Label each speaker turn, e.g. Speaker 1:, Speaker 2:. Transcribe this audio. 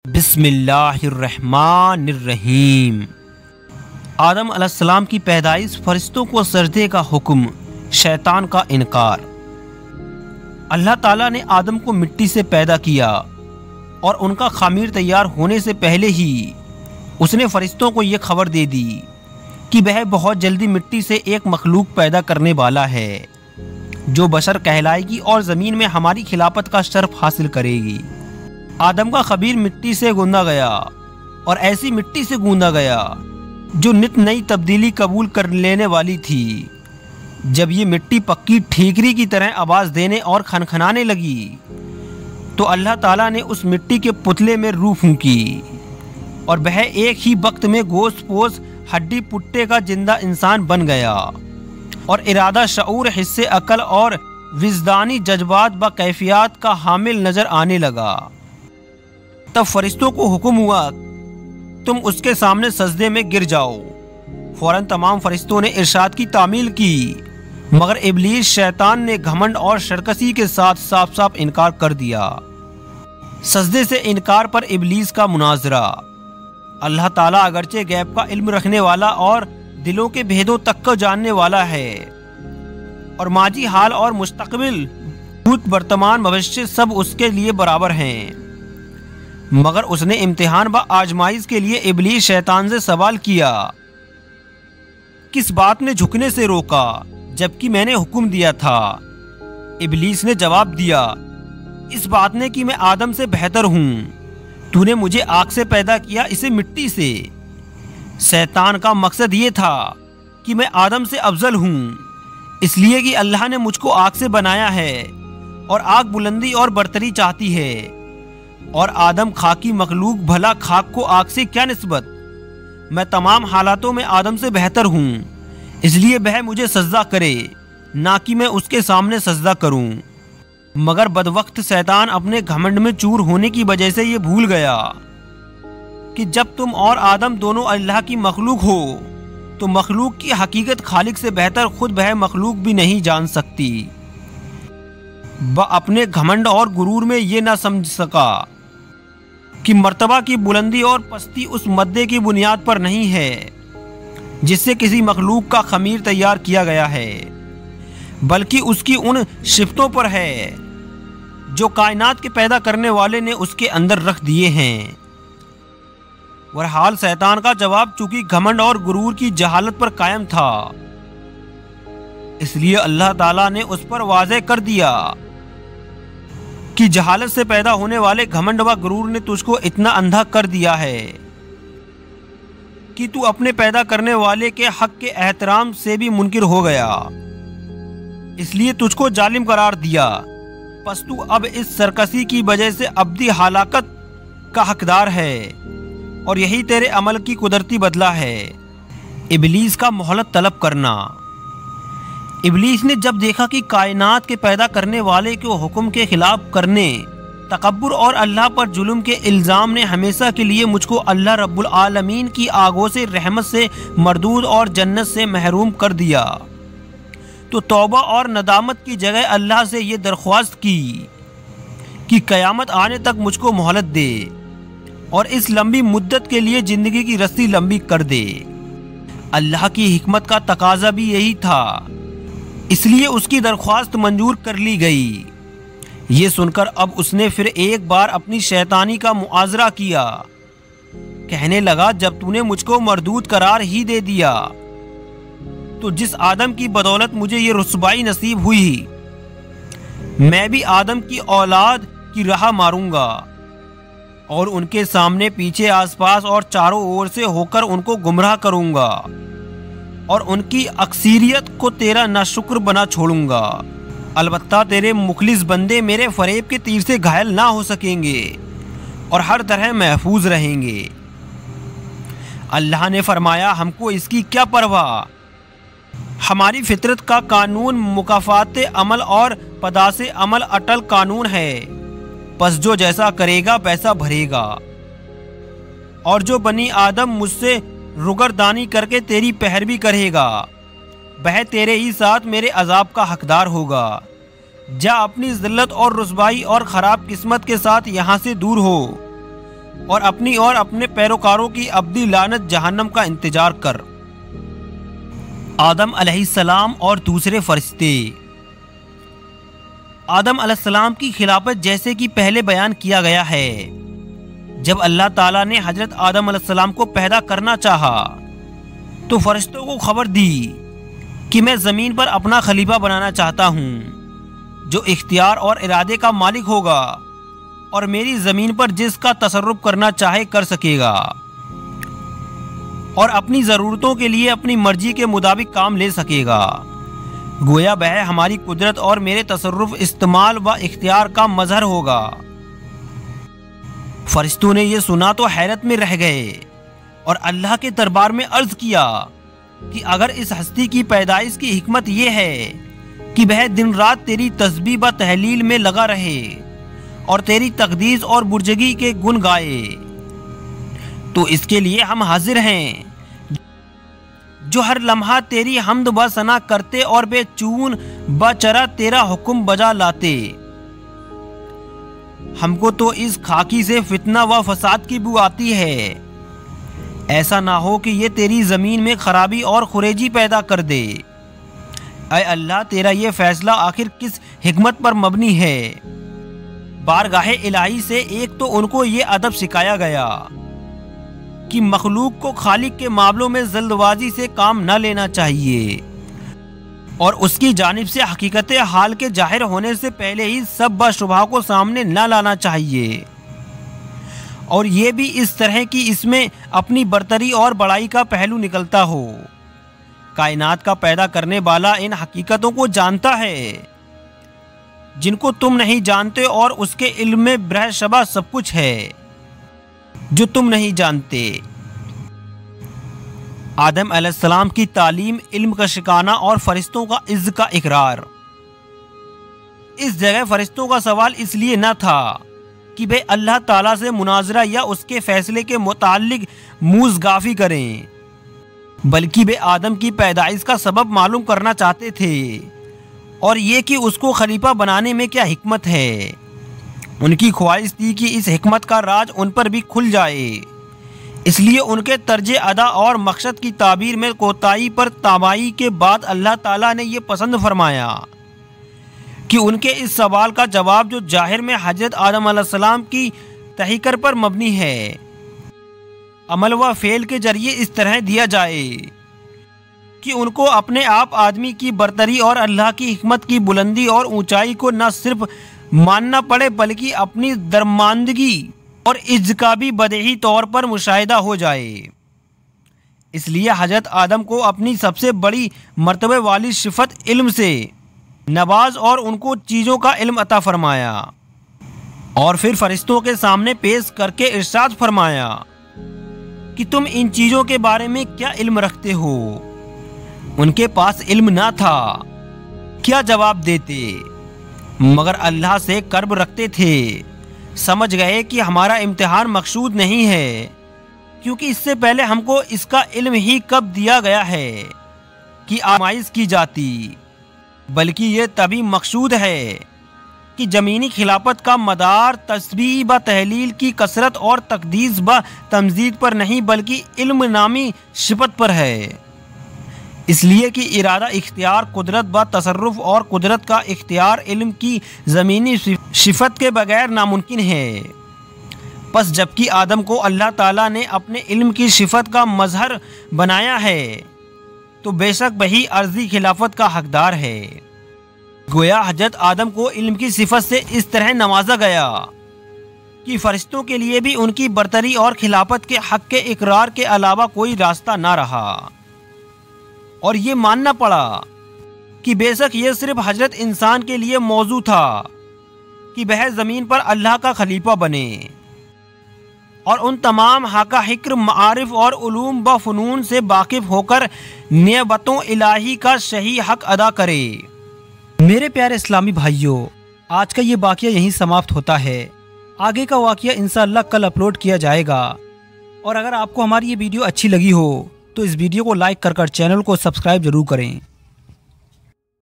Speaker 1: بسم اللہ الرحمن الرحیم۔ آدم علیہ السلام کی پیدائش، فرشتوں کو سجدے کا حکم، شیطان کا انکار۔ اللہ تعالیٰ نے آدم کو مٹی سے پیدا کیا اور ان کا خمیر تیار ہونے سے پہلے ہی اس نے فرشتوں کو یہ خبر دے دی کہ وہ بہت جلدی مٹی سے ایک مخلوق پیدا کرنے والا ہے جو بشر کہلائے گی اور زمین میں ہماری خلافت کا شرف حاصل کرے گی۔ آدم کا خمیر مٹی سے گوندا گیا اور ایسی مٹی سے گوندا گیا جو نت نئی تبدیلی قبول کر لینے والی تھی۔ جب یہ مٹی پکی ٹھیکری کی طرح آواز دینے اور کھنکھنانے لگی تو اللہ تعالیٰ نے اس مٹی کے پتلے میں روح پھونکی اور وہ ایک ہی وقت میں گوشت پوش ہڈی پٹے کا زندہ انسان بن گیا اور ارادہ، شعور، حصے، عقل اور وجدانی جذبات با کیفیات کا حامل نظر آنے لگا۔ تب فرشتوں کو حکم ہوا تم اس کے سامنے سجدے میں گر جاؤ۔ فوراً تمام فرشتوں نے ارشاد کی تعمیل کی، مگر ابلیس شیطان نے گھمنڈ اور سرکشی کے ساتھ صاف صاف انکار کر دیا۔ سجدے سے انکار پر ابلیس کا مناظرہ۔ اللہ تعالیٰ اگرچہ غیب کا علم رکھنے والا اور دلوں کے بھیدوں تک کو جاننے والا ہے اور ماضی، حال اور مستقبل، بھوت، برتمان، بھوشیہ سب اس کے لیے برابر ہیں، مگر اس نے امتحان و آزمائش کے لیے ابلیس شیطان سے سوال کیا، کس بات نے جھکنے سے روکا جبکہ میں نے حکم دیا تھا؟ ابلیس نے جواب دیا، اس بات نے کہ میں آدم سے بہتر ہوں، تو نے مجھے آگ سے پیدا کیا، اسے مٹی سے۔ شیطان کا مقصد یہ تھا کہ میں آدم سے افضل ہوں، اس لیے کہ اللہ نے مجھ کو آگ سے بنایا ہے اور آگ بلندی اور برتری چاہتی ہے، اور آدم خاکی مخلوق، بھلا خاک کو آگ سے کیا نسبت؟ میں تمام حالاتوں میں آدم سے بہتر ہوں، اس لیے وہ مجھے سجدہ کرے، نہ کہ میں اس کے سامنے سجدہ کروں۔ مگر بدوقت شیطان اپنے گھمنڈ میں چور ہونے کی وجہ سے یہ بھول گیا کہ جب تم اور آدم دونوں اللہ کی مخلوق ہو تو مخلوق کی حقیقت خالق سے بہتر خود وہ مخلوق بھی نہیں جان سکتی۔ وہ اپنے گھمنڈ اور غرور میں یہ نہ سمجھ سکا کہ مرتبہ کی بلندی اور پستی اس مادے کی بنیاد پر نہیں ہے جس سے کسی مخلوق کا خمیر تیار کیا گیا ہے، بلکہ اس کی ان صفتوں پر ہے جو کائنات کے پیدا کرنے والے نے اس کے اندر رکھ دیے ہیں۔ بہرحال شیطان کا جواب چونکہ گھمنڈ اور غرور کی جہالت پر قائم تھا، اس لیے اللہ تعالیٰ نے اس پر واضح کر دیا کہ جہالت سے پیدا ہونے والے گھمنڈ و غرور نے تجھ کو اتنا اندھا کر دیا ہے کہ تو اپنے پیدا کرنے والے کے حق کے احترام سے بھی منکر ہو گیا، اس لیے تجھ کو ظالم قرار دیا، پس تو اب اس سرکشی کی وجہ سے ابدی ہلاکت کا حقدار ہے اور یہی تیرے عمل کی قدرتی بدلہ ہے۔ ابلیس کا مہلت طلب کرنا۔ ابلیس نے جب دیکھا کہ کائنات کے پیدا کرنے والے کے حکم کے خلاف کرنے، تکبر اور اللہ پر ظلم کے الزام نے ہمیشہ کے لیے مجھ کو اللہ رب العالمین کی آگوں سے رحمت سے مردود اور جنت سے محروم کر دیا، تو توبہ اور ندامت کی جگہ اللہ سے یہ درخواست کی کہ قیامت آنے تک مجھ کو مہلت دے اور اس لمبی مدت کے لیے زندگی کی رسی لمبی کر دے۔ اللہ کی حکمت کا تقاضا بھی یہی تھا، اس لیے اس کی درخواست منظور کر لی گئی۔ یہ سن کر اب اس نے پھر ایک بار اپنی شیطانی کا معاذرہ کیا، کہنے لگا جب تو نے مجھ کو مردود قرار ہی دے دیا تو جس آدم کی بدولت مجھے یہ رسوائی نصیب ہوئی، میں بھی آدم کی اولاد کی راہ ماروں گا اور ان کے سامنے، پیچھے، آس پاس اور چاروں اور سے ہو کر ان کو گمراہ کروں گا اور ان کی اکثریت کو تیرا ناشکر بنا چھوڑوں گا۔ البتہ تیرے مخلص بندے میرے فریب کے تیر سے گھائل نہ ہو سکیں گے اور ہر طرح محفوظ رہیں گے۔ اللہ نے فرمایا، ہم کو اس کی کیا پرواہ، ہماری فطرت کا قانون مکافات عمل اور پاداش عمل اٹل قانون ہے، پس جو جیسا کرے گا ویسا بھرے گا، اور جو بنی آدم مجھ سے روگردانی کر کے تیری پیروی کرے گا وہ تیرے ہی ساتھ میرے عذاب کا حقدار ہوگا۔ جا اپنی ذلت اور رسوائی اور خراب قسمت کے ساتھ یہاں سے دور ہو، اور اپنے پیروکاروں کی ابدی لعنت جہنم کا انتظار کر۔ آدم علیہ السلام اور دوسرے فرشتے۔ آدم علیہ السلام کی خلافت جیسے کہ پہلے بیان کیا گیا ہے، جب اللہ تعالیٰ نے حضرت آدم علیہ السلام کو پیدا کرنا چاہا تو فرشتوں کو خبر دی کہ میں زمین پر اپنا خلیفہ بنانا چاہتا ہوں جو اختیار اور ارادے کا مالک ہوگا اور میری زمین پر جس کا تصرف کرنا چاہے کر سکے گا اور اپنی ضرورتوں کے لیے اپنی مرضی کے مطابق کام لے سکے گا، گویا وہ ہماری قدرت اور میرے تصرف، استعمال و اختیار کا مظہر ہوگا۔ فرشتوں نے یہ سنا تو حیرت میں رہ گئے اور اللہ کے دربار میں عرض کیا کہ اگر اس ہستی کی پیدائش کی حکمت یہ ہے کہ وہ دن رات تیری تسبیح و تحلیل میں لگا رہے اور تیری تقدیس اور برجگی کے گن گائے تو اس کے لیے ہم حاضر ہیں، جو ہر لمحہ تیری حمد و ثنا کرتے اور بے چون بچرا تیرا حکم بجا لاتے۔ ہم کو تو اس خاکی سے فتنہ و فساد کی بو آتی ہے، ایسا نہ ہو کہ یہ تیری زمین میں خرابی اور خریجی پیدا کر دے۔ اے اللہ، تیرا یہ فیصلہ آخر کس حکمت پر مبنی ہے؟ بارگاہ الہی سے ایک تو ان کو یہ ادب سکھایا گیا کہ مخلوق کو خالق کے معاملوں میں جلد بازی سے کام نہ لینا چاہیے اور اس کی جانب سے حقیقت حال کے ظاہر ہونے سے پہلے ہی سب بشبہ کو سامنے نہ لانا چاہیے، اور یہ بھی اس طرح کہ اس میں اپنی برتری اور بڑائی کا پہلو نکلتا ہو۔ کائنات کا پیدا کرنے والا ان حقیقتوں کو جانتا ہے جن کو تم نہیں جانتے، اور اس کے علم میں برہ شبہ سب کچھ ہے جو تم نہیں جانتے۔ آدم علیہ السلام کی تعلیم، علم کا شکانہ اور فرشتوں کا عز کا اقرار۔ اس جگہ فرشتوں کا سوال اس لیے نہ تھا کہ وہ اللہ تعالیٰ سے مناظرہ یا اس کے فیصلے کے متعلق موذگافی کریں، بلکہ وہ آدم کی پیدائش کا سبب معلوم کرنا چاہتے تھے اور یہ کہ اس کو خلیفہ بنانے میں کیا حکمت ہے۔ ان کی خواہش تھی کہ اس حکمت کا راز ان پر بھی کھل جائے، اس لیے ان کے طرز ادا اور مقصد کی تعبیر میں کوتاہی پر تابائی کے بعد اللہ تعالیٰ نے یہ پسند فرمایا کہ ان کے اس سوال کا جواب جو ظاہر میں حضرت آدم علیہ السلام کی تحقیق پر مبنی ہے، عمل و فعل کے ذریعے اس طرح دیا جائے کہ ان کو اپنے آپ آدمی کی برتری اور اللہ کی حکمت کی بلندی اور اونچائی کو نہ صرف ماننا پڑے بلکہ اپنی درماندگی اور عجز کا بھی بدیہی طور پر مشاہدہ ہو جائے۔ اس لیے حضرت آدم کو اپنی سب سے بڑی مرتبہ والی صفت علم سے نواز اور ان کو چیزوں کا علم عطا فرمایا، اور پھر فرشتوں کے سامنے پیش کر کے ارشاد فرمایا کہ تم ان چیزوں کے بارے میں کیا علم رکھتے ہو؟ ان کے پاس علم نہ تھا، کیا جواب دیتے؟ مگر اللہ سے قرب رکھتے تھے۔ سمجھ گئے کہ ہمارا امتحان مقصود نہیں ہے، کیونکہ اس سے پہلے ہم کو اس کا علم ہی کب دیا گیا ہے کہ آزمائش کی جاتی، بلکہ یہ تبھی مقصود ہے کہ زمینی خلافت کا مدار تسبیح و تحلیل کی کثرت اور تقدیس و تمجید پر نہیں بلکہ علم نامی صفت پر ہے۔ اس لیے کہ ارادہ، اختیار، قدرت و تصرف اور قدرت کا اختیار علم کی زمینی صفت کے بغیر ناممکن ہے۔ پس جبکہ آدم کو اللہ تعالیٰ نے اپنے علم کی صفت کا مظہر بنایا ہے تو بے شک وہی عرضی خلافت کا حقدار ہے۔ گویا حضرت آدم کو علم کی صفت سے اس طرح نوازا گیا کہ فرشتوں کے لیے بھی ان کی برتری اور خلافت کے حق کے اقرار کے علاوہ کوئی راستہ نہ رہا، اور یہ ماننا پڑا کہ بے شک یہ صرف حضرت انسان کے لیے موضوع تھا کہ وہ زمین پر اللہ کا خلیفہ بنے اور ان تمام حقائق، معارف اور علوم و فنون سے واقف ہو کر نعمتوں الہی کا صحیح حق ادا کرے۔ میرے پیارے اسلامی بھائیوں، آج کا یہ واقعہ یہیں سماپت ہوتا ہے۔ آگے کا واقعہ انشاءاللہ کل اپلوڈ کیا جائے گا، اور اگر آپ کو ہماری یہ ویڈیو اچھی لگی ہو تو اس ویڈیو کو لائک کر چینل کو سبسکرائب ضرور کریں۔